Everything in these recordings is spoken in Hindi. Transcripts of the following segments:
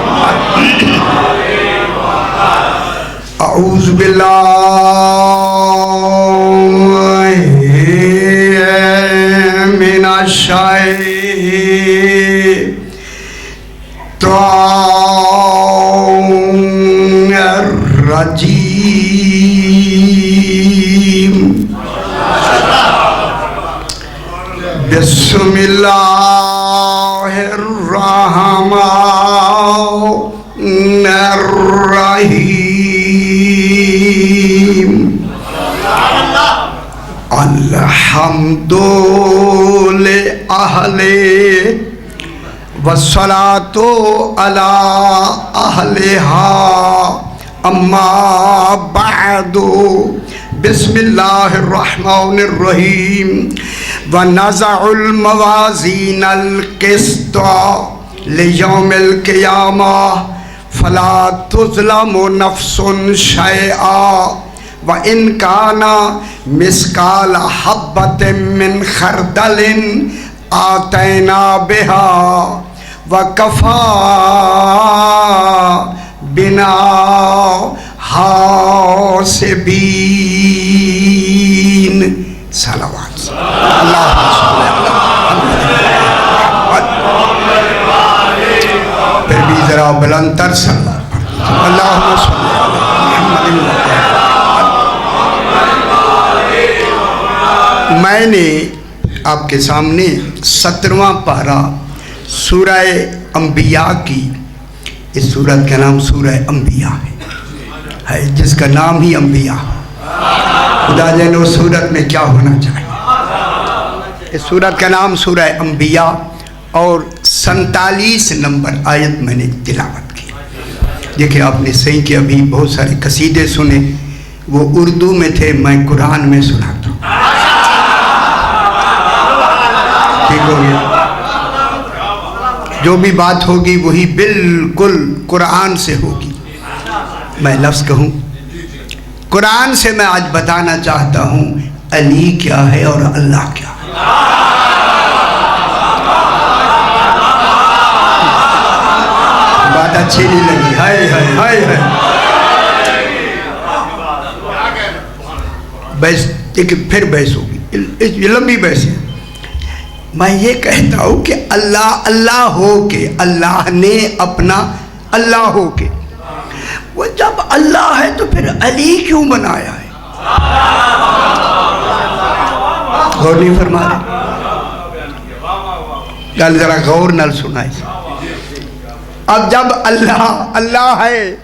मुहम्मदिन अऊज़ु बिल्लाहि मिनश शैतानिर रजीम। बिस्मिल्लाहिर्रहमानिर्रहीम। अल्हम्दुलिल्लाहि वस्सलातु अला अहलिहा अम्मा बअदु। बिस्मिल्लाहिर्रहमानिर्रहीम। व नज़अुल मवाज़ीनल क़िस्त लियौमिल क़ियामह फ़ला तुज़लमु नफ़्सुन शैआ व इन काना मिस्काल हब्बतिन मिन खरदलिन आतैना बिहा व कफ़ा बिना हासिबीन। सलावत। फिर भी जरा बुलंदतर मैंने आपके सामने 17वां पारा सूरह अंबिया की, इस सूरत का नाम सूरह अंबिया है जिसका नाम ही अंबिया। खुदा जाने उस सूरत में क्या होना चाहिए। इस सूरत का नाम सूरह अंबिया और 47 नंबर आयत मैंने तिलावत की। देखिए आपने सही कि अभी बहुत सारे कसीदे सुने, वो उर्दू में थे, मैं कुरान में सुनाता हूँ। ठीक हो गया। जो भी बात होगी वही बिल्कुल कुरान से होगी। मैं लफ्ज़ कहूँ कुरान से, मैं आज बताना चाहता हूँ अली क्या है और अल्लाह क्या है। बात अच्छी नहीं लगी। हाय हाय हाय हाय। बहस देखिए, फिर बहस होगी, ये लंबी बहस है। मैं ये कहता हूँ कि अल्लाह अल्लाह हो के, अल्लाह ने अपना अल्लाह हो के, वो जब अल्लाह है तो फिर अली क्यों बनाया है? गौर नहीं फरमा रहे। गल जरा गौर नाल सुनाई। अब जब अल्लाह अल्लाह है,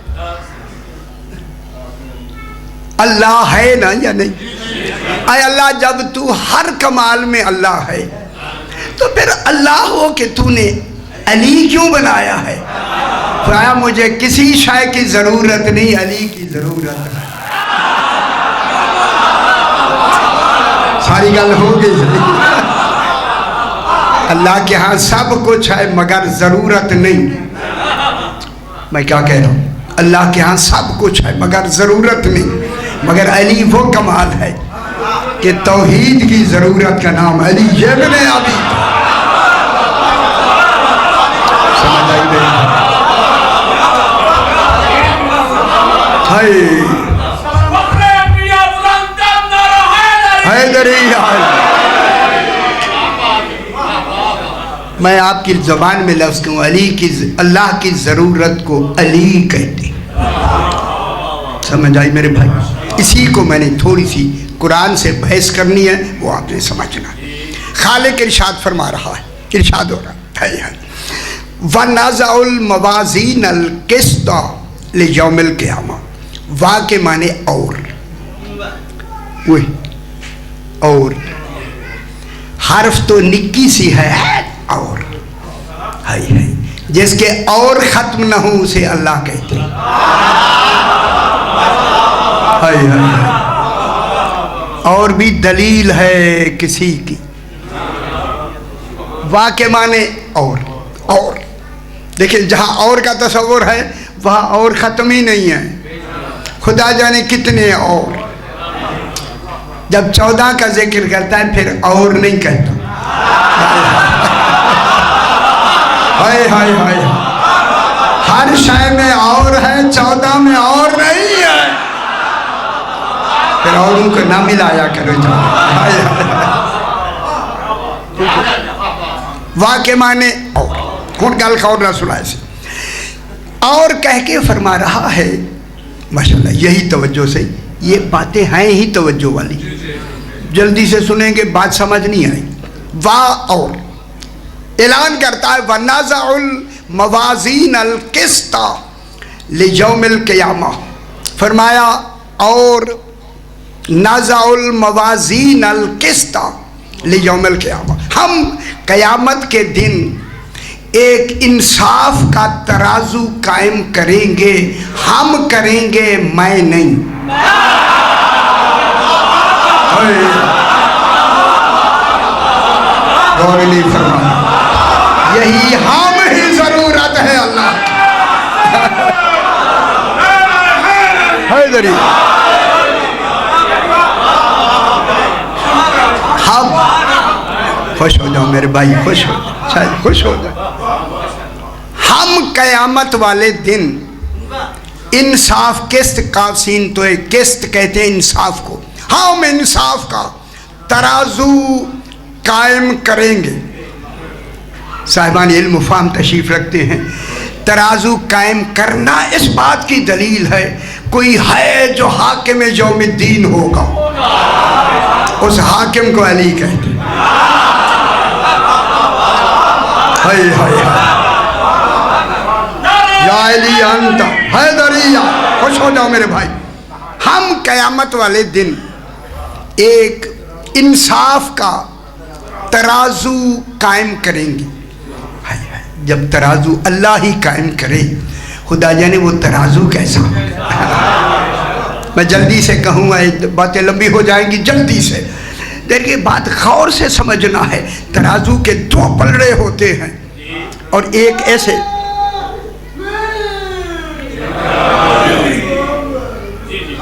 अल्लाह है ना या नहीं? अरे अल्लाह, जब तू हर कमाल में अल्लाह है तो फिर अल्लाह हो के तूने अली क्यों बनाया है? फरमाया मुझे किसी शय की जरूरत नहीं, अली की जरूरत है। सारी गल हो गई। अल्लाह के यहाँ सब कुछ है मगर जरूरत नहीं। मैं क्या कह रहा हूँ? अल्लाह के यहाँ सब कुछ है मगर ज़रूरत नहीं। मगर अली वो कमाल है कि तौहीद की ज़रूरत का नाम अली इब्न अबी। समझ आई मेरी? हैदरी। मैं आपकी ज़बान में लफ्ज़ कहूँ, अली की, अल्लाह की ज़रूरत को अली कहते। समझ आई मेरे भाई? इसी को मैंने थोड़ी सी कुरान से बहस करनी है, वो आपने समझना। खालिक इरशाद फरमा रहा है, इरशाद हो रहा है व नज़अुल मवाज़ीनल क़िस्त लियौमिल क़ियामह। वा के माने और, वही और हर्फ तो निक्की सी है और है जिसके और ख़त्म न हो उसे अल्लाह कहते हैं। और भी दलील है किसी की। वाह के माने और देखिए, जहाँ और का तस्वुर है वहाँ और ख़त्म ही नहीं है। खुदा जाने कितने और, जब 14 का जिक्र करता है फिर और नहीं कहता। हाय हाय हाय। हर शय में और है, 14 में और नहीं है। फिर औरों को ना मिलाया करो। वाह के माने और गल खौर ना सुनाए से और कह के फरमा रहा है माशाल्लाह। यही तवज्जो से, ये बातें हैं ही तवज्जो वाली, जल्दी से सुनेंगे बात समझ नहीं आई। वाह और ऐलान करता है वनाज़उल मवाज़ीन अल क़िस्ता लियौमिल क़ियामा, फरमाया और नाज़उल मवाज़ीन अल क़िस्ता लियौमिल क़ियामा, हम क़यामत के दिन एक इंसाफ का तराजू कायम करेंगे। हम करेंगे, मैं नहीं। गौर नहीं फरमाया, यही हम ही जरूरत है अल्लाह। हैदरी हम खुश हो जाओ मेरे भाई, खुश हो जाओ, शायद खुश हो जाओ। हम कयामत वाले दिन इंसाफ किस्त का सीन, तो एक किस्त कहते हैं इंसाफ को, हम इंसाफ का तराजू कायम करेंगे। साहिबान इल्म फाहम तशरीफ रखते हैं, तराजू कायम करना इस बात की दलील है कोई है जो हाकिम यौमिद्दीन होगा, उस हाकिम को अली कहते हैं। हाय हाय हाय या अली अंत हैदरिया, खुश हो जाओ मेरे भाई। हम कयामत वाले दिन एक इंसाफ का तराजू कायम करेंगे। हाय हाय, जब तराजू अल्लाह ही कायम करे, खुदा जाने वो तराजू कैसा होगा। मैं जल्दी से कहूँगा, बातें लंबी हो जाएंगी, जल्दी से देखिए, बात गौर से समझना है। तराजू के दो पलड़े होते हैं और एक ऐसे,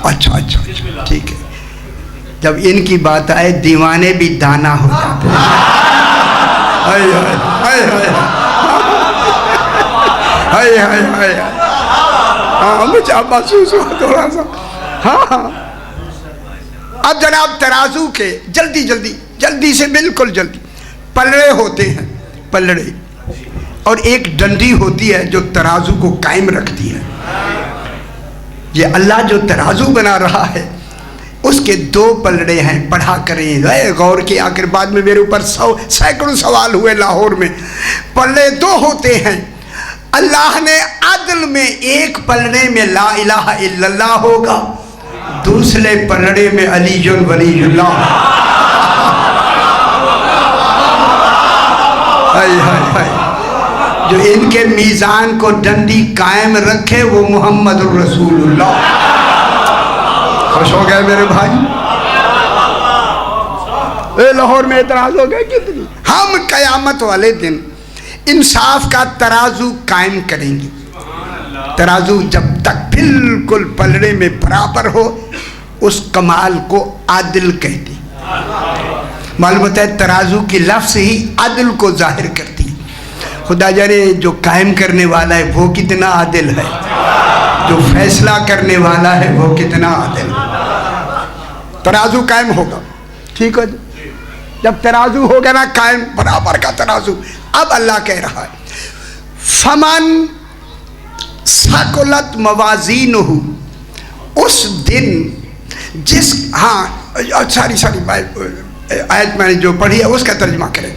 अच्छा अच्छा अच्छा ठीक है, जब इनकी बात आए दीवाने भी दाना हो जाते हैं। हाय हाय हाय हाय हाय हाय, हाँ मुझे महसूस हुआ थोड़ा सा। हाँ हाँ, अब जनाब तराजू के जल्दी जल्दी जल्दी से, बिल्कुल जल्दी, पलड़े होते हैं, पलड़े, और एक डंडी होती है जो तराजू को कायम रखती है। ये अल्लाह जो तराजू बना रहा है उसके दो पलड़े हैं। पढ़ा करें गौर के, आखिर बाद में मेरे ऊपर सैकड़ों सवाल हुए लाहौर में। पलड़े दो होते हैं। अल्लाह ने अदल में एक पलड़े में ला इलाहा इल्लल्लाह होगा, दूसरे पलड़े में अलीयुल वलीयुल्लाह। हाय हाय हाय, जो इनके मीज़ान को डंडी कायम रखे वो मुहम्मदुर रसूलुल्लाह। खुश हो गए मेरे भाई? लाहौर में एतराज हो गए कितनी। हम कयामत वाले दिन इंसाफ का तराजू कायम करेंगे। तराजू जब तक बिल्कुल पलड़े में बराबर हो, उस कमाल को आदिल कहते। मालूम होता है तराजू की लफ्ज़ ही आदिल को जाहिर करती है। खुदा जाने जो कायम करने वाला है वो कितना आदिल है, जो फैसला करने वाला है वो कितना आदिल है। तराजू कायम होगा, ठीक है। जब तराजू होगा ना कायम, बराबर का तराजू, अब अल्लाह कह रहा है फमन सकुलत मवाज़ीनुहु, उस दिन जिस, हाँ सारी आयत मैंने जो पढ़ी है उसका तर्जुमा करें।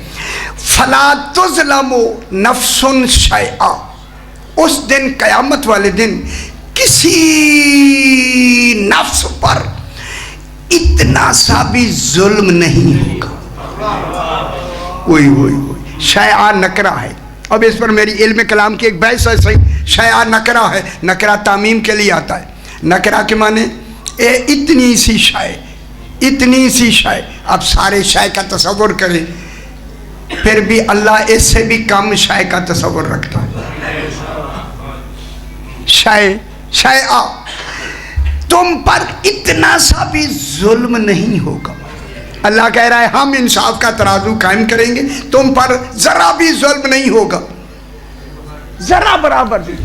फला तुज़लमु नफ्सुन शैआ, उस दिन कयामत वाले दिन किसी नफ्स पर इतना सा भी जुल्म नहीं होगा। वही वही वही शैआ नकरा है। अब इस पर मेरी इल्म कलाम की एक बहस है। सही, शैआ नकरा है, नकरा तामीम के लिए आता है। नकरा के माने ए इतनी सी शय, इतनी सी शय। अब सारे शय का तसव्वुर करें, फिर भी अल्लाह इससे भी कम शय का तसव्वुर रखता है। शय शैआ, तुम पर इतना सा भी जुल्म नहीं होगा। अल्लाह कह रहा है हम इंसाफ का तराजू कायम करेंगे, तुम पर जरा भी जुल्म नहीं होगा, जरा बराबर भी।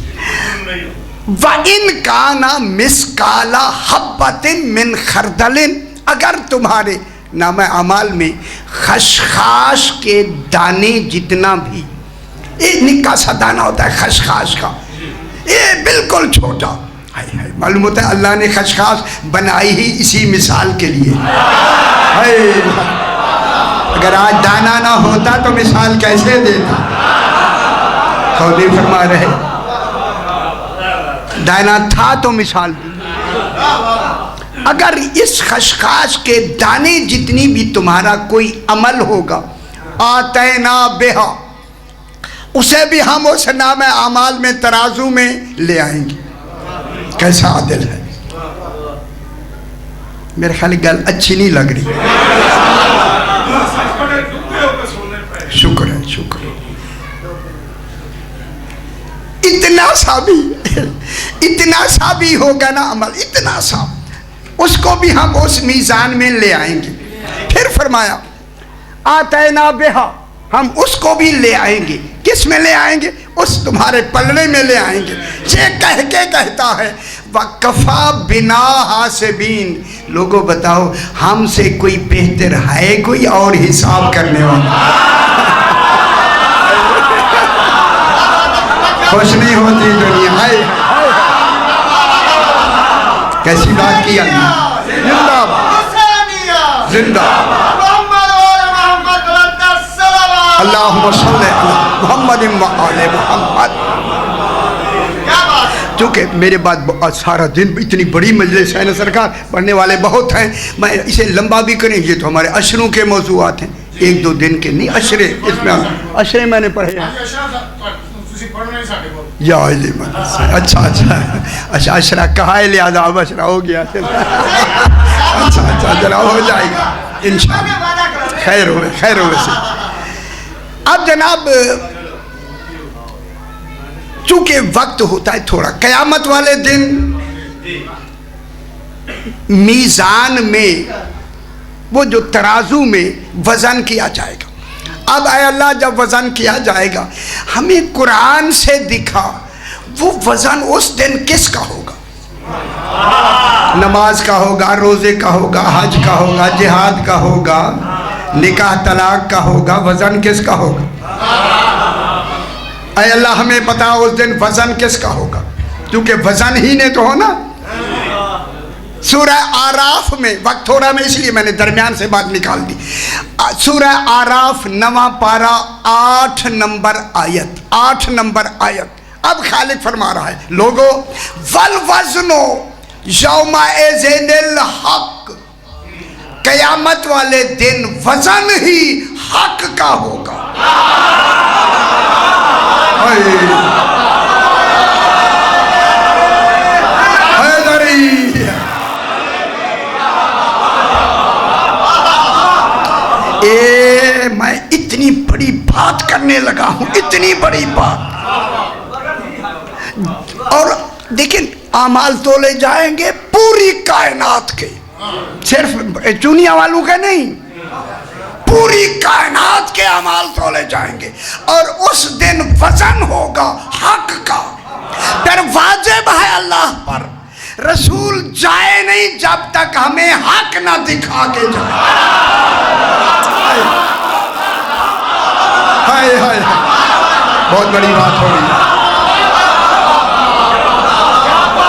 व इन काना मिसकाला हब्बतिन मिन खरदलिन, अगर तुम्हारे नामे अमाल में खशखाश के दाने जितना भी, ये निक्का सा दाना होता है खशखाश का, ये बिल्कुल छोटा, हाय हाय, मालूम होता है अल्लाह ने खशखाश बनाई ही इसी मिसाल के लिए। हाय, अगर आज दाना ना होता तो मिसाल कैसे देता। सऊदी फरमा रहे दाना था तो मिसाल दी। अगर इस खशखाश के दाने जितनी भी तुम्हारा कोई अमल होगा, आतैना बेहा, उसे भी हम उस नाम अमाल में तराजू में ले आएंगे। कैसा आदिल है। मेरे ख्याल गल अच्छी नहीं लग रही। शुक्र है, शुक्र है। इतना सा भी होगा ना अमल, इतना सा, उसको भी हम उस मीज़ान में ले आएंगे। फिर फरमाया आतैना बेहा, हम उसको भी ले आएंगे। किस में ले आएंगे? उस तुम्हारे पलड़े में ले आएंगे। ये कह के कहता है वकफा बिना हासिबीन, लोगों बताओ हमसे कोई बेहतर है कोई और हिसाब करने वाला? खुश नहीं होती दुनिया। हाय कैसी बात की अल्लाह। जिंदाबाद जिंदाबाद। अल्लाहुम्मा सल्ली अला मुहम्मद व आले मुहम्मद। चूँकि मेरे बाद बहुत सारा दिन इतनी बड़ी मजलिस है ना सरकार, पढ़ने वाले बहुत हैं, मैं इसे लंबा भी करें, ये तो हमारे अशरों के मौजूआत हैं, एक दो दिन के नहीं अशरे। इसमें अशरे मैंने पढ़े हैं। या अच्छा अच्छा अच्छा, अशरा कहा है लिहाजा अब अशरा हो गया। अच्छा अच्छा जरा हो जाएगा इंशाअल्लाह। खैर हो खैर हो। वैसे अब जनाब चूंकि वक्त होता है थोड़ा, कयामत वाले दिन मीज़ान में वो जो तराजू में वज़न किया जाएगा। अब आए अल्लाह, जब वज़न किया जाएगा हमें कुरान से दिखा वो वज़न उस दिन किसका होगा? नमाज का होगा, रोज़े का होगा, हज का होगा, जिहाद का होगा, निकाह तलाक का होगा, वज़न किसका होगा? अय अल्लाह हमें पता उस दिन वज़न किसका होगा, क्योंकि वज़न ही ने तो हो ना। सूरह आराफ में, वक्त थोड़ा में इसलिए मैंने दरमियान से बात निकाल दी। सूरह आराफ 9वां पारा 8 नंबर आयत, 8 नंबर आयत। अब खालिक फरमा रहा है लोगो वल वज़नो यौमइज़िनिल हक, कयामत वाले दिन वज़न ही हक का होगा। मैं इतनी बड़ी बात करने लगा हूं, इतनी बड़ी बात। और देखिए आमाल तोले जाएंगे पूरी कायनात के, सिर्फ दुनिया वालों के नहीं, पूरी कायनात के अमाल तोले जाएंगे। और उस दिन वजन होगा हक का। फिर वाजिब है अल्लाह पर, रसूल जाए नहीं जब तक हमें हक ना दिखा के जाए। हाय हाय, बहुत बड़ी बात हो रही है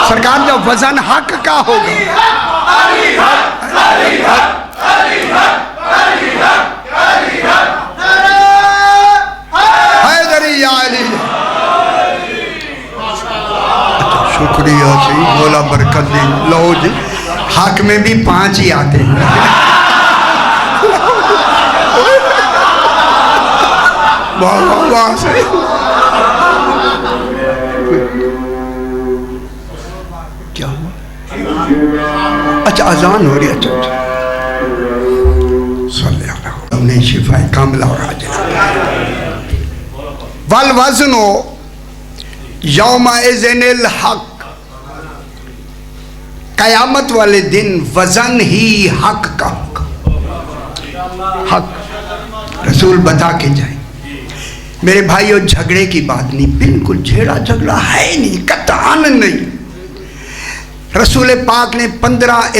सरकार, जब वजन हक का होगा। शुक्रिया जी, बोला बरकत दी। लो जी, हक में भी 5 ही आते हैं। वाह वाह वाह से क्या हुआ? अच्छा अजान हो रही है। अच्छा हमने शिफाए कामिला और हाजिरा। वल वज़नो यौमइज़िनिल हक, कयामत वाले दिन वजन ही हक का होगा। हक रसूल बता के जाए। मेरे भाइयों, झगड़े की बात नहीं, बिल्कुल झेड़ा झगड़ा है नहीं, कतई नहीं। रसूल पाक ने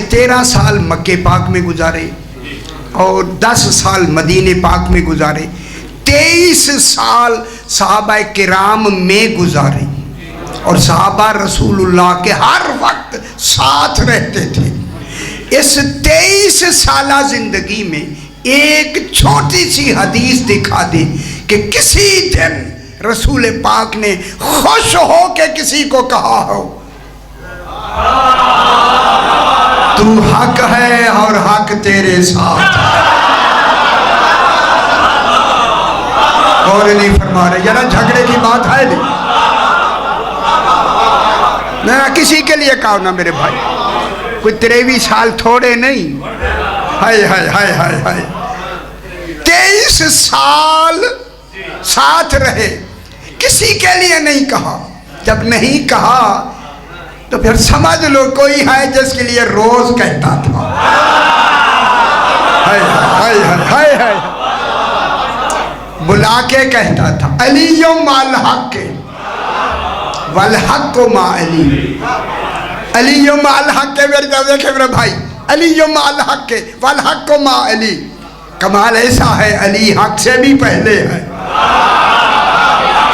13 साल मक्के पाक में गुजारे और 10 साल मदीने पाक में गुजारे, 23 साल सहाबा किराम में गुजारे और सहाबा रसूलुल्लाह के हर वक्त साथ रहते थे। इस 23 साला जिंदगी में एक छोटी सी हदीस दिखा दे कि किसी दिन रसूल पाक ने खुश हो के किसी को कहा हो तू हक है और हक तेरे साथ है, और नहीं फरमा रहे। जरा झगड़े की बात है नहीं, मेरा किसी के लिए कहो ना मेरे भाई, कोई 23 साल थोड़े नहीं। हाय हाय हाय हाय हाय, 23 साल साथ रहे, किसी के लिए नहीं कहा। जब नहीं कहा तो फिर समझ लो कोई है जिसके लिए रोज कहता था। हाय हाय हाय हाय हाय, बुला के कहता था अलियो माल हक वल हक मा अली, अलियो माल हक के। मेरे देखे मेरे भाई, अलियो माल हक के वल हक मा अली। कमाल ऐसा है, अली हक से भी पहले है,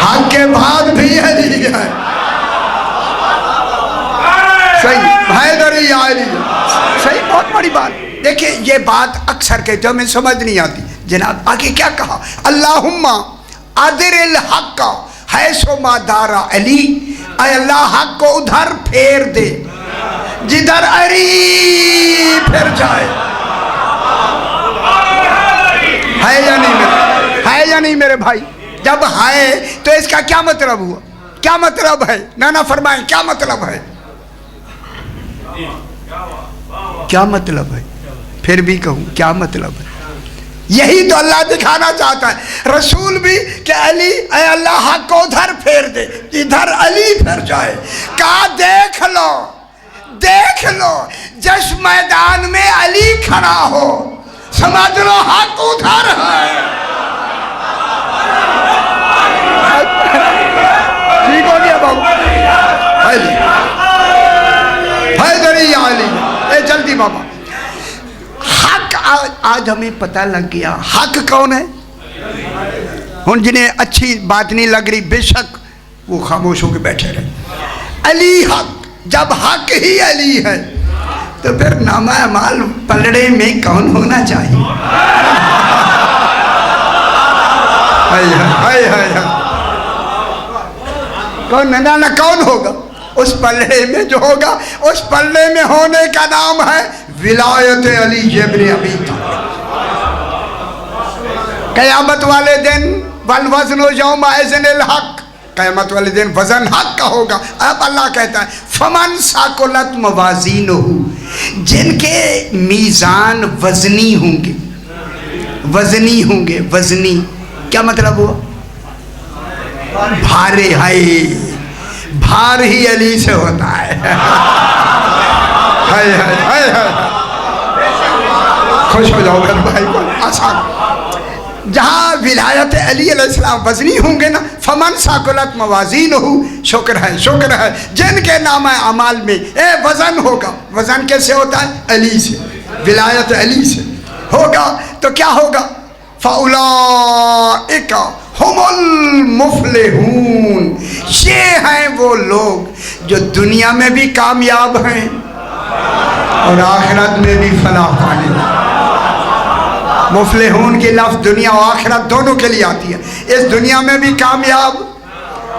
हक के बाद भी अली है। सही हैदरी अली, सही, बहुत बड़ी बात। देखिए ये बात अक्सर कहते हो, हमें समझ नहीं आती। जनाब आगे क्या कहा, अल्लाहुम्मा अदरिल हक है सो मादारा अली, अल्लाह हक को उधर फेर दे जिधर अली फिर जाए। है या नहीं मेरे, है या नहीं मेरे भाई? जब है तो इसका क्या मतलब हुआ, क्या मतलब है? नाना फरमाए क्या मतलब है, क्या मतलब है? फिर भी कहूं क्या मतलब है? यही तो अल्लाह दिखाना चाहता है। रसूल भी कि अली अल्लाह हक को उधर फेर दे इधर अली फिर जाए। कहा देख लो, देख लो, जिस मैदान में अली खड़ा हो समझ लो हक उधर है। ठीक हो गया बाबू, अली हैदरी अली, ए जल्दी बाबा। हक आज हमें पता लग गया, हक कौन है। हुन जिन्हें अच्छी बात नहीं लग रही बेशक वो खामोश होकर बैठे रहे। अली हक, जब हक ही अली है तो फिर नामा अमाल पलड़े में कौन होना चाहिए? हाय हाय हाय, कौन ना कौन होगा? उस पल्ले में जो होगा, उस पल्ले में होने का नाम है विलायत अली इब्न अबी तालिब। कयामत वाले दिन वल वज़्न यौमा इज़्निल हक, कयामत वाले दिन वजन हक का होगा। अब अल्लाह कहता है फमन साकुलत मवाज़ीनुहु, जिनके मीज़ान वजनी होंगे, वजनी होंगे। वजनी क्या मतलब हुआ? भारे है, भार ही अली से होता है। हाय हाय हाय हाय, खुश हो जाओ मेरे भाई को, आसान। जहाँ विलायत अली अलैहिस्सलाम वजनी होंगे ना, फमन साकुलत मवाज़ीनुहु, शुक्र है, शुक्र है जिनके नाम अमाल में वजन होगा। वजन कैसे होता है? अली से, विलायत अली से होगा। तो क्या होगा? फ़उलाइका हुमुल मुफ़्लिहून, ये हैं वो लोग जो दुनिया में भी कामयाब हैं और आखिरत में भी फलाह पाने। मुफ़्लिहून की लफ्ज़ दुनिया और आखिरत दोनों के लिए आती है। इस दुनिया में भी कामयाब,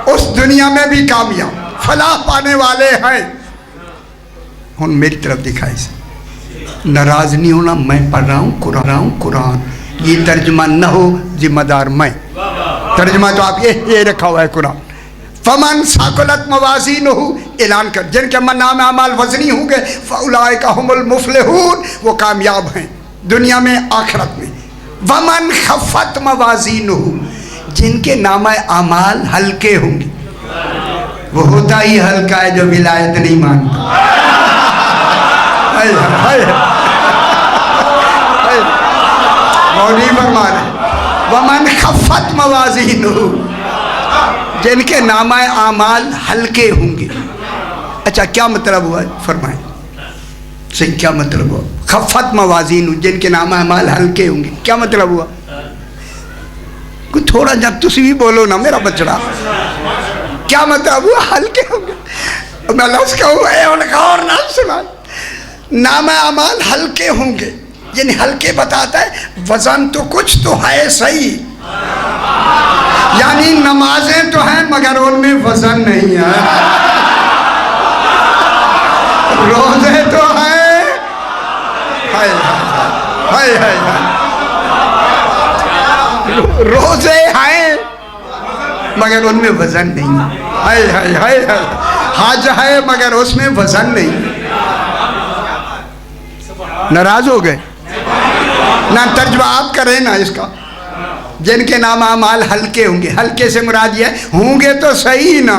उस दुनिया में भी कामयाब, फलाह पाने वाले हैं। हुन मेरी तरफ दिखाई से, नाराज नहीं होना, मैं पढ़ रहा हूँ कुरान, ये तर्जुमा न हो जिम्मेदार मैं। तर्जुमा तो आप ये रखा हुआ है कुरान। फमन साकुलत मवाज़ीनुहु, ऐलान कर जिनके नाम अमाल वजनी होंगे, फ़उलाइका हुमुल मुफ़्लिहून, वो कामयाब हैं दुनिया में आखिरत में। वमन खफ़त मवाज़ीनुहु, जिनके नाम अमाल हल्के होंगे, वो होता ही हल्का है जो विलायत नहीं मानता। हाय हाय, मौली फरमा रहे, वमन खफ़त मवाज़ीनुहु, जिनके नामाए आमाल हल्के होंगे। अच्छा क्या मतलब हुआ, फरमाएं सही क्या मतलब हुआ? खफ़त मवाज़ीनुहु, जिनके नामाए आमाल हल्के होंगे, क्या मतलब हुआ? कुछ थोड़ा जब तुसी भी बोलो ना मेरा बचड़ा, क्या मतलब हुआ हल्के होंगे? मैं लफ्ज़ कहूँ और ना सुना, नामाए आमाल हल्के होंगे, यानी हल्के बताता है वजन तो कुछ तो है सही, यानी नमाजें तो हैं मगर उनमें वजन नहीं है, रोजे तो हैं, हाय हाय हाय हाय, रोजे हैं मगर उनमें वजन नहीं, हाय हाय हाय हाय, हज है मगर उसमें वजन नहीं। नाराज हो गए ना? तर्जुमा आप करें ना इसका, जिनके नाम आमाल हल्के होंगे, हल्के से मुराद ये होंगे तो सही ना,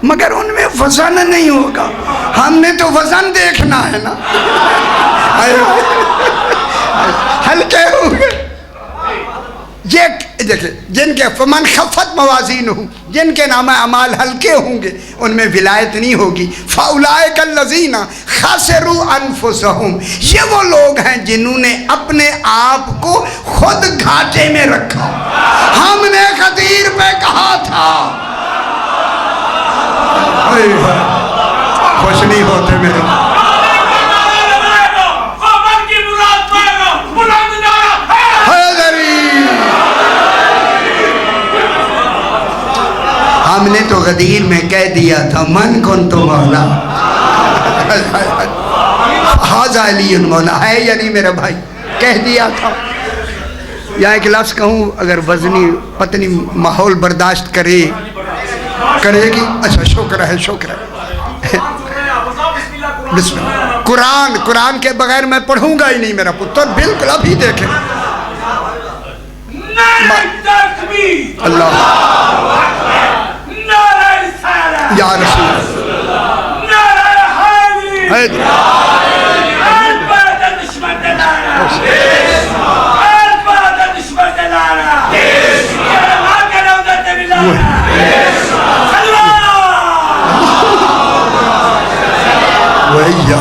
मगर उनमें वजन नहीं होगा। हमने तो वजन देखना है ना, हल्के होंगे। ये देखिए, जिनके फमन खफ़त मवाज़ीनुहु, जिनके नाम अमाल हल्के होंगे उनमें विलायत नहीं होगी। फ़उलाइकल्लज़ीना ख़सिरू अनफुसहुम, ये वो लोग हैं जिन्होंने अपने आप को खुद घाटे में रखा। हमने खतीर पे कहा था, खुश नहीं होते मेरे, हमने तो गदीर में कह दिया था मन कुन तो मौला, हाज़ा अलीयुन मौला, है या नहीं मेरा भाई, कह दिया था। या एक लफ्ज़ कहूँ, अगर वज़नी पत्नी माहौल बर्दाश्त करेगी, अच्छा शुक्र है शुक्र है। बिस्मिल्लाह, कुरान के बगैर मैं पढ़ूंगा ही नहीं मेरा पुत्र, बिल्कुल अभी देखें। अल्लाह या रसूल भैया,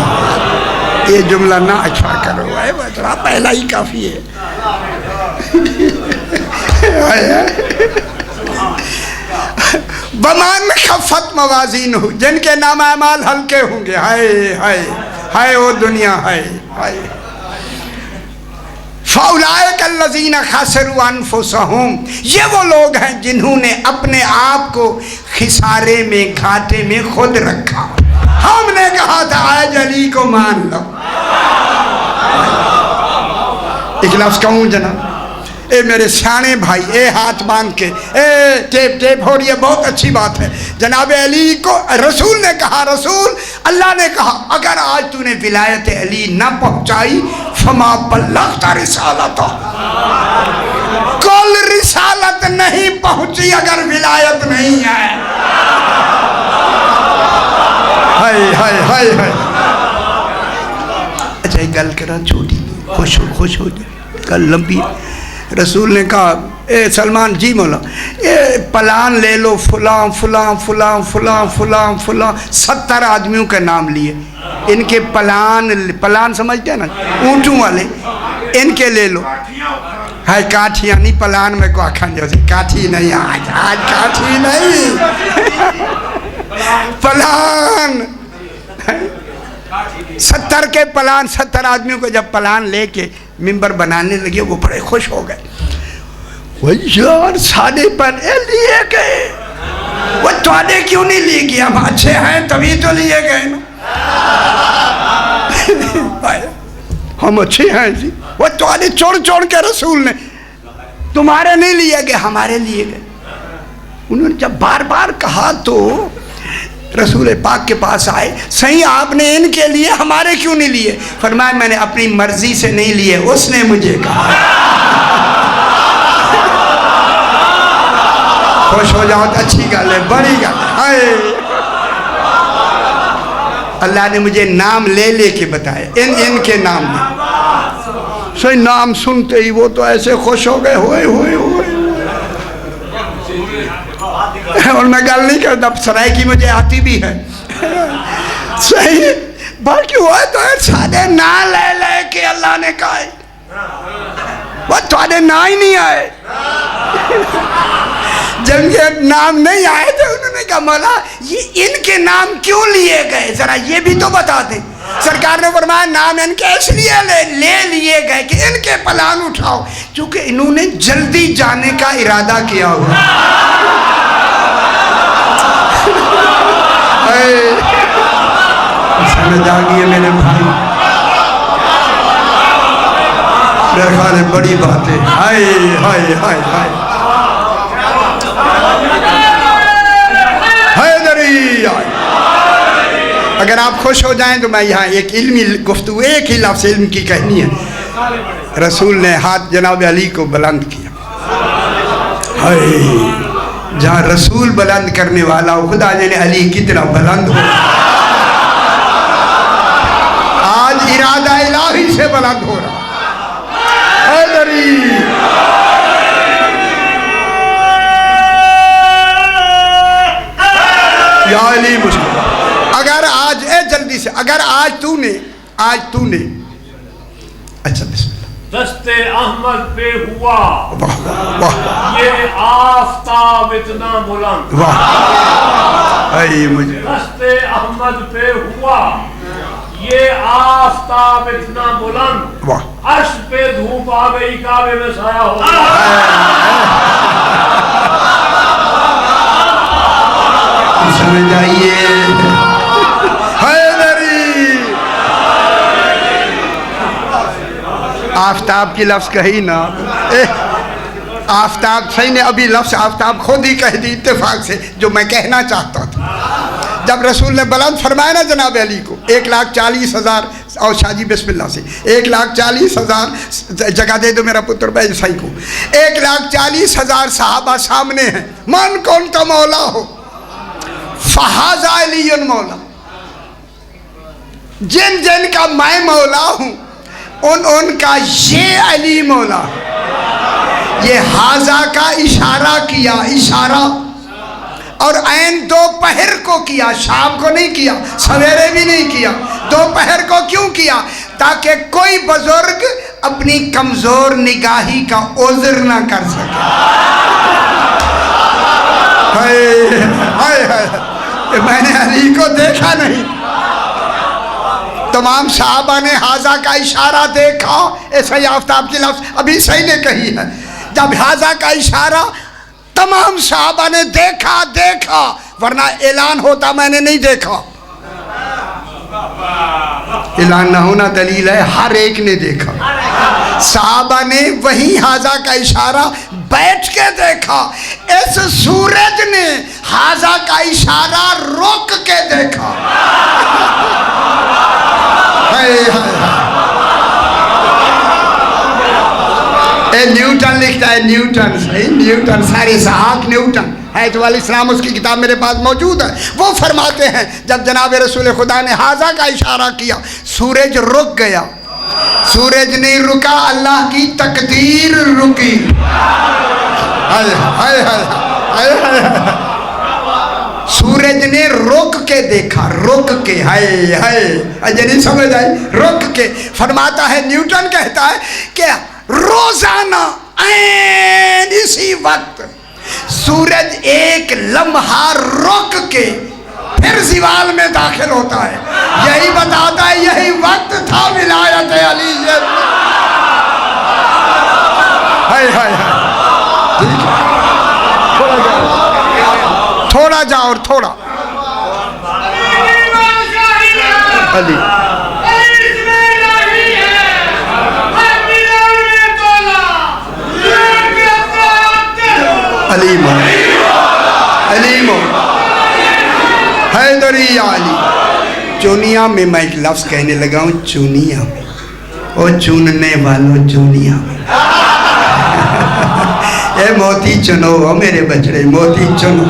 ये जुमला ना अच्छा करो, बचड़ा पहला ही काफी है। बमान खफ़त मवाज़ीनुहु, जिनके नाम अमाल हल्के होंगे, हाय हाय हाय वो दुनिया, हाय हाय। फ़उलाइकल्लज़ीना ख़सिरू अनफुसहुम, ये वो लोग हैं जिन्होंने अपने आप को खिसारे में, घाटे में खुद रखा। हमने कहा था आज अली को मान लो। एक लफ्ज़ कहूँ जनाब, ए मेरे सियाने भाई, ए हाथ बांध के, ए टेप हो रही है, बहुत अच्छी बात है। जनाब अली को रसूल ने कहा, रसूल अल्लाह ने कहा, अगर आज तूने विलायत अली न पहुंचाई फमा बल्लग़्ता रिसालता, कुल रिसालत नहीं पहुंची अगर विलायत नहीं है। हाय हाय हाय हाय। अच्छा एक गल करा छोटी, खुश हो जाए, कल लंबी। रसूल ने कहा, ए सलमान जी मौला, ये प्लान ले लो, फलां फलां फलां फलां फलां फलां, 70 आदमियों के नाम लिए, इनके प्लान समझते हैं ना, ऊँटों वाले, इनके ले लो। है काठिया नहीं, प्लान में को आखा काठी नहीं, आज काठी नहीं, प्लान 70 के प्लान, 70 आदमियों को जब प्लान लेके मिंबर बनाने लगे, वो बड़े खुश हो गए। वही यार सादे पर लिए गए, वो तुआने क्यों नहीं लिए गए? हम अच्छे हैं तभी तो लिए गए ना। हम अच्छे हैं जी, वो तुआने चोड़ के रसूल ने, तुम्हारे नहीं लिए गए, हमारे लिए गए। उन्होंने जब बार बार कहा तो रसूल पाक के पास आए, सही आपने इनके लिए, हमारे क्यों नहीं लिए? फरमाया मैंने अपनी मर्जी से नहीं लिए, उसने मुझे कहा। खुश हो जाओ तो अच्छी गल है, बड़ी गल है। अल्लाह ने मुझे नाम ले के बताए, इनके नाम में। सही नाम सुनते ही वो तो ऐसे खुश हो गए, होए होए होए। और मैं गल नहीं करता, सराय की मुझे आती भी है सही, बाकी वो तो सादे ना ले ले के अल्लाह ने कहा है, वो थोड़े ना ही नहीं आए। जब ये नाम नहीं आए थे उन्होंने कहा मौला ये इनके नाम क्यों लिए गए, जरा ये भी तो बता दें। सरकार ने फरमाया नाम इनके इसलिए ले लिए गए कि इनके प्लान उठाओ, क्योंकि इन्होंने जल्दी जाने का इरादा किया हुआ। समझ आ गई है मेरे भाई, मेरे ख्याल है बड़ी बात है। हाय हाय हाय हाय अगर आप खुश हो जाएं तो मैं यहाँ एक इल्मी गुफ्तगू, एक ही लफ्ज़ इल्म की कहनी है। रसूल ने हाथ जनाब अली को बुलंद किया। हाय, जहाँ रसूल बुलंद करने वाला हो, खुदा जाने अली कितना बुलंद हो। आज इरादा इलाही से बुलंद हो रहा। या अली मुश्किल। अगर आज जल्दी से, अगर आज तूने अच्छा बिस्मिल्लाह। दस्ते अहमद पे हुआ वाह वाह वाह, ये आफताब इतना बुलंद। वाह आई मुझे। दस्ते अहमद पे हुआ ये आफताब इतना बुलंद, वाह अर्श पे धूप आ गई, काबे में साया हो। समझ आइए आफ्ताब की लफ्ज़ कही ना, आफ्ताब सही ने अभी लफ्ज़ आफ्ताब खुद ही कह दी इत्तेफाक से, जो मैं कहना चाहता था। जब रसूल ने बुलंद फरमाया ना जनाब अली को 1,40,000, और शाजी बिस्मिल्लाह से 1,40,000 जगह दे दो मेरा पुत्र भाई सही को, 1,40,000 सहाबा सामने हैं। मन कौन का मौला हो, फहाजा अली मौला, जिन जिन का मैं मौला हूँ उनका ये अली मौला। ये हाजा का इशारा किया, इशारा, और ऐन दोपहर को किया, शाम को नहीं किया, सवेरे भी नहीं किया, दोपहर को क्यों किया? ताकि कोई बुजुर्ग अपनी कमजोर निगाही का उज़्र ना कर सके। हाय हाय हाय, मैंने अली को देखा नहीं, तमाम साहबा ने हाजा का इशारा देखा। ऐसा ही आफ्ताब की लफ्ज़ अभी सही ने कही है। जब हाजा का इशारा तमाम साहबा ने देखा, वरना ऐलान होता मैंने नहीं देखा। ऐलान ना होना दलील है हर एक ने देखा। साहबा ने वही हाजा का इशारा बैठ के देखा। इस सूरज ने हाजा का इशारा रोक के देखा। न्यूटन लिखता है, न्यूटन सही, न्यूटन सारे सहाक न्यूटन है तो इस्लाम, उसकी किताब मेरे पास मौजूद है। वो फरमाते हैं जब जनाब रसूल खुदा ने हाजा का इशारा किया, सूरज रुक गया। सूरज नहीं रुका, अल्लाह की तकदीर रुकी। हाय हाय हाय हाय, सूरज ने रुक के देखा, रुक के, हाय हाय, अजय नहीं समझ आई, रुक के। फरमाता है, न्यूटन कहता है कि रोजाना ऐन इसी वक्त सूरज एक लम्हा रुक के फिर ज़िवाल में दाखिल होता है। यही बताता है यही वक्त था विलायत अली। हाय हाय हाय, ठीक है, थोड़ा जाओ और थोड़ा अली अलीमो अलीमो हैदरी अली। चुनिया में मैं एक लफ्ज़ कहने लगा हूँ, चुनिया में, ओ चुनने वालों चुनिया में। ए मोती चुनो मेरे बछड़े, मोती चुनो।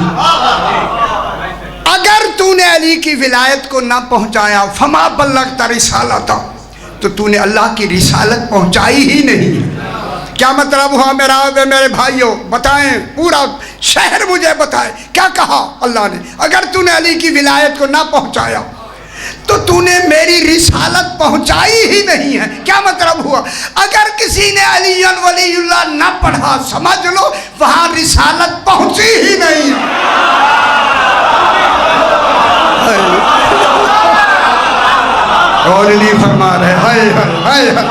अगर तूने अली की विलायत को ना पहुंचाया, फमा बल्लग रिसालता, तो तूने अल्लाह की रिसालत पहुंचाई ही नहीं। क्या मतलब हुआ मेरे भाइयों? बताएं, पूरा शहर मुझे बताए क्या कहा अल्लाह ने। अगर तूने अली की विलायत को ना पहुंचाया तो तूने मेरी रिसालत पहुंचाई ही नहीं है। क्या मतलब हुआ? अगर किसी ने अली वलीउल्लाह ना पढ़ा, समझ लो वहां रिसालत पहुंची ही नहीं। और अली फरमा रहे हाय हाय हाय।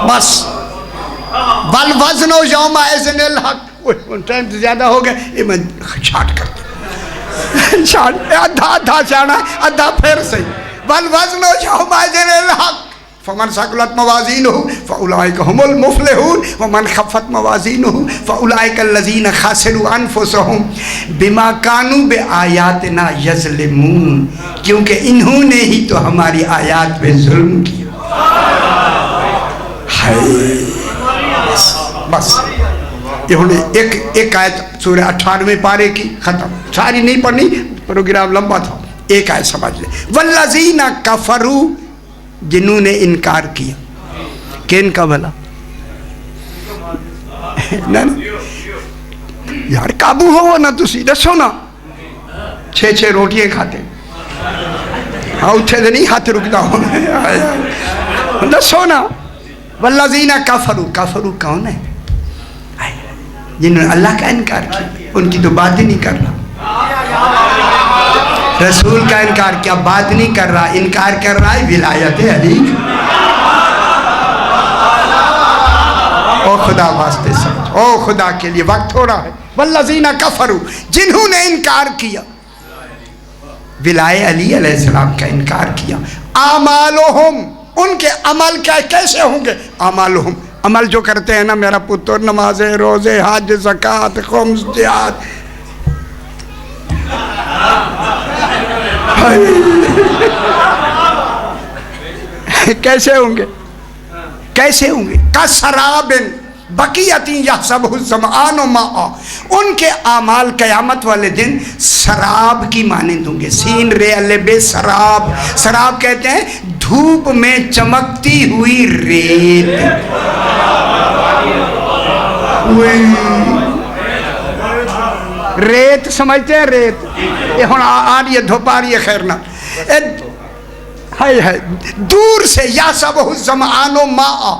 बस बल वजनो यौम इज़्निल हक। टाइम से ज्यादा हो गया, ये मैं शार्ट कर आधा शाना आधा फिर सही। बल वजनो यौम इज़्निल हक फमन सकुलत मवाज़ीनुहु फउलाइका हुमुल मुफ़लिहून वमन खफ़्फ़त मवाज़ीनुहु फउलाइका अल्लज़ीना ख़सिरू अनफुसहुम बिमा कानू बिआयातिना यज़लिमून। क्योंकि इन्होंने ही तो हमारी आयात पे जुल्म किया। बस ये एक आयत सूरह 98 पारे की खत्म, सारी नहीं पढ़नी, प्रोग्राम लंबा था, एक आयत समझ ले। वल्लज़ीना कफरू, जिन्होंने इनकार किया। किन का भला? ना यार काबू हो ना, तुसी दसो ना। 6 रोटियां खाते, हाँ उठे तो नहीं हाथ रुकता हो, दसो ना। वल्लज़ीना कफरू, कफरू कौन है? जिन्होंने अल्लाह का इनकार किया, उनकी तो बात ही नहीं कर रहा। रसूल का इनकार क्या बात नहीं कर रहा, इनकार कर रहा है विलायत अली। ओ खुदा वास्ते समझ, ओ खुदा के लिए वक्त हो रहा है। वल्लज़ीना कफरू, जिन्होंने इनकार किया, विलाय अली अलैहिस्सलाम का इनकार किया। आमालुहुम, उनके अमल क्या कैसे होंगे? आमालुहुम, अमल जो करते हैं ना मेरा पुत्र, नमाज़े रोज़े हज ज़कात खुम्स जिहाद, कैसे होंगे? कैसे होंगे? का शराबिन बकियती यहसबहु ज़मआनु माअ, उनके आमाल क़यामत वाले दिन शराब की मानिंद होंगे। सीन रे अले शराब, शराब कहते हैं धूप में चमकती हुई रेत। रेत समझते हैं? रेत ये हुण आ रही है, धूप आ रही है, खैर ना है दूर से। या सब ज़मआनो माअ,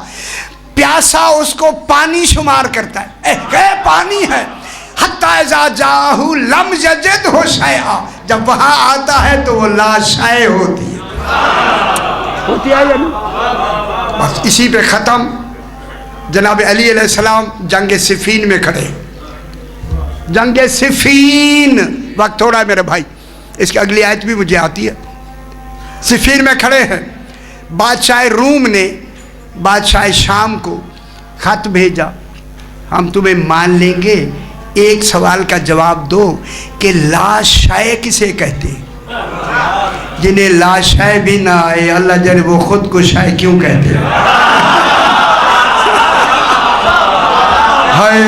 प्यासा उसको पानी शुमार करता है, पानी है। हत्ता इज़ा जाहु लम यजिदहु शैआ, जब वहां आता है तो वो लाशय होती है या नहीं? बस इसी पे ख़त्म। जनाब अली अलैहिस्सलाम जंग सिफ़ीन में खड़े, जंग सिफ़ीन, वक्त थोड़ा है मेरे भाई, इसकी अगली आयत भी मुझे आती है। सिफ़ीन में खड़े हैं, बादशाह रूम ने बादशाह शाम को खत भेजा, हम तुम्हें मान लेंगे, एक सवाल का जवाब दो कि लाशय किसे कहते हैं? जिन्हें लाशय भी ना आए, अल्लाह जाने वो खुद को शाय क्यों कहते हैं। हाय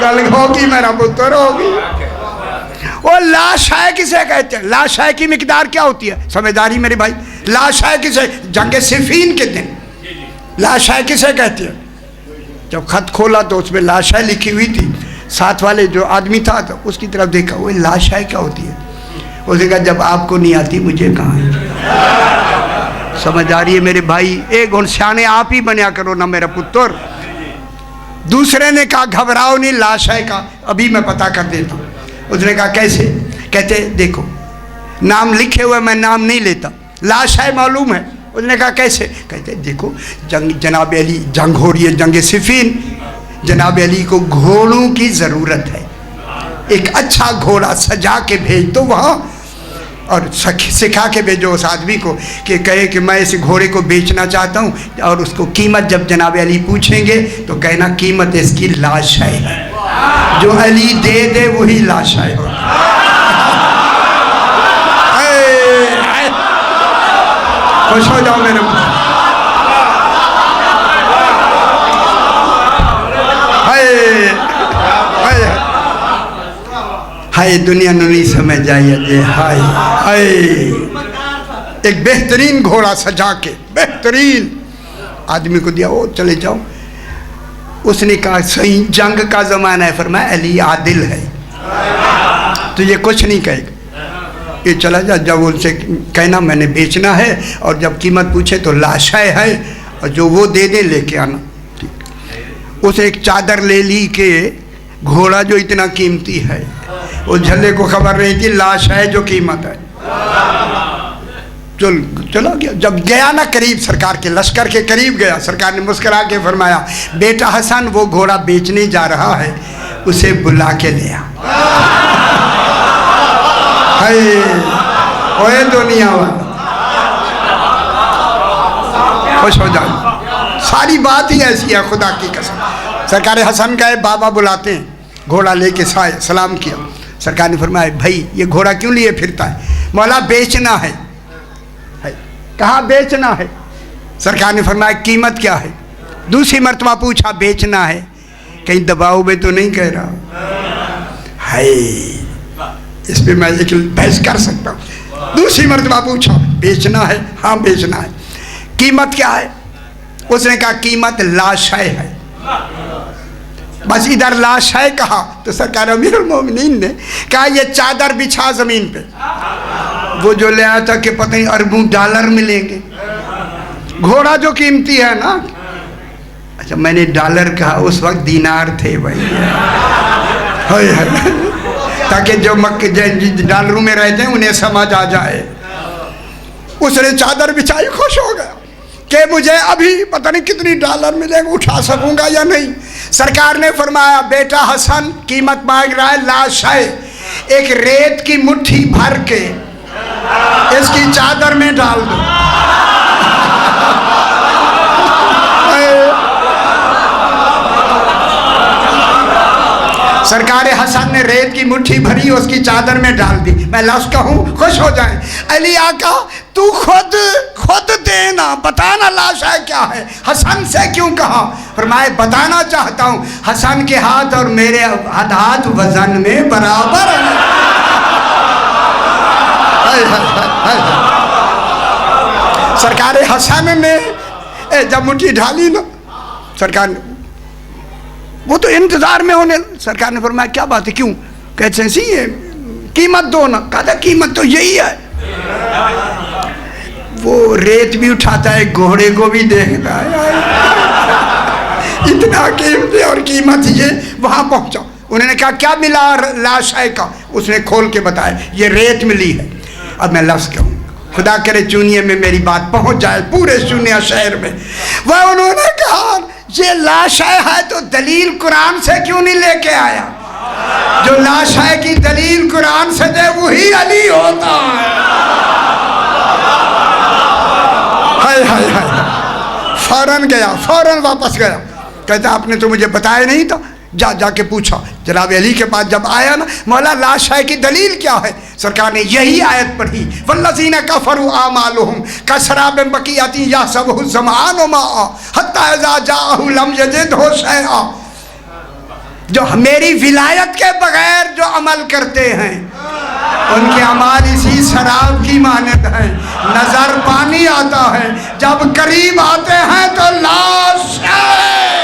कल होगी मेरा पुत्र, होगी। वो लाशय किसे कहते हैं? लाशय की मिकदार क्या होती है? समझदारी मेरे भाई। लाशय किसे, जंग सिफ़ीन के दिन लाशय किसे कहते हैं? जब खत खोला तो उसमें लाशय लिखी हुई थी, साथ वाले जो आदमी था तो उसकी तरफ देखा, वो लाशय क्या होती है? उसने कहा जब आपको नहीं आती मुझे कहाँ है। समझ आ रही है मेरे भाई? एक गुण सियाने आप ही बनया करो ना मेरा पुत्र। दूसरे ने कहा घबराओ नहीं, लाशय का अभी मैं पता कर देता हूँ। उसने कहा कैसे? कहते देखो नाम लिखे हुए, मैं नाम नहीं लेता, लाशय मालूम है। उसने कहा कैसे? कहते देखो जनाब अली जंग हो रही है, जंग सिफ़ीन, जनाब अली को घोड़ों की ज़रूरत है, एक अच्छा घोड़ा सजा के भेज दो वहाँ, और सिखा के भेजो उस आदमी को कि कहे कि मैं इस घोड़े को बेचना चाहता हूँ, और उसको कीमत जब जनाब अली पूछेंगे तो कहना कीमत इसकी लाशय है, जो अली दे दे वही लाशय हो। खुश हो जाओ मेरे हाय दुनिया नहीं समझ आई। हाय हाय एक बेहतरीन घोड़ा सजा के, बेहतरीन आदमी को दिया, वो चले जाओ। उसने कहा सही जंग का ज़माना है, फरमाया अली आदिल है, तुझे कुछ नहीं कहेगा, ये चला जा। जब उनसे कहना मैंने बेचना है, और जब कीमत पूछे तो लाशय है, और जो वो दे दे लेके आना। ठीक। उसे एक चादर ले ली कि घोड़ा जो इतना कीमती है, उस झल्ले को खबर नहीं थी लाश है जो कीमत है। चला गया। जब गया ना करीब, सरकार के लश्कर के करीब गया, सरकार ने मुस्कुरा के फरमाया बेटा हसन वो घोड़ा बेचने जा रहा है, उसे बुला के ले आ। ओए दुनिया वाला खुश हो जाओ, सारी बात ही ऐसी है खुदा की कसम। सरकार हसन गए, बाबा बुलाते हैं, घोड़ा लेके सलाम किया। सरकार ने फरमाया भाई ये घोड़ा क्यों लिए फिरता है? मौला बेचना है। कहाँ बेचना है? सरकार ने फरमाया कीमत क्या है? दूसरी मर्तबा पूछा बेचना है, कहीं दबाव में तो नहीं कह रहा है, इस पे मैं एक बहस कर सकता हूँ। दूसरी मर्तबा पूछा बेचना है? हाँ बेचना है। कीमत क्या है? उसने कहा कीमत लाशय है। बस इधर लाशय कहा तो सरकार अमीरुल मोमिनीन ने कहा ये चादर बिछा जमीन पे। वो जो ले आया था कि पता नहीं अरबों डॉलर मिलेंगे, घोड़ा जो कीमती है ना। अच्छा मैंने डॉलर कहा, उस वक्त दीनार थे भाई, ताकि जो मक्के डॉलरों में रहते हैं उन्हें समझ आ जाए। उसने चादर बिछाई, खुश हो गया कि मुझे अभी पता नहीं कितनी डॉलर मिलेंगे, उठा सकूंगा या नहीं। सरकार ने फरमाया बेटा हसन कीमत मांग रहा है लाशय, एक रेत की मुट्ठी भर के इसकी चादर में डाल दो। सरकार हसन ने रेत की मुट्ठी भरी, उसकी चादर में डाल दी। मैं लफ्ज़ कहूँ खुश हो जाए, अली आका तू खुद देना, बताना लाशय क्या है। हसन से क्यों कहा? फरमाए बताना चाहता हूँ, हसन के हाथ और मेरे हाथ वजन में बराबर है। सरकार हसन ने जब मुट्ठी ढाली ना, सरकार ने वो तो इंतजार में होने, सरकार ने फरमाया क्या बात है क्यों? कहते सी है कीमत दो ना। कहा कीमत तो यही है। वो रेत भी उठाता है, घोड़े को भी देखता है, इतना कीमती और कीमत ये। वहां पहुंचा, उन्होंने कहा क्या मिला लाशय का? उसने खोल के बताया ये रेत मिली है। अब मैं लफ्ज़ कहूँ, खुदा करे चुनिए में मेरी बात पहुंच जाए पूरे चुनिया शहर में। वह उन्होंने कहा ये लाशय है तो दलील कुरान से क्यों नहीं लेके आया? जो लाशय की दलील कुरान से दे वही अली होता है। हाय हाय हाय। फौरन गया, फौरन वापस गया, कहता आपने तो मुझे बताया नहीं था, जाके पूछा। जनाब अली के पास जब आया ना, मौला लाशय की दलील क्या है? सरकार ने यही आयत पढ़ी, वल्लज़ीना कफ़रू आमालुहुम कसराबिन बक़ियतिन यहसबुहु ज़मानु माअ हत्ता इज़ा जाअहु लम यजिदहु शैअ। जो मेरी विलायत के बगैर जो अमल करते हैं उनके अमाल इसी शराब की मानद है, नजर पानी आता है, जब करीब आते हैं तो लाश है।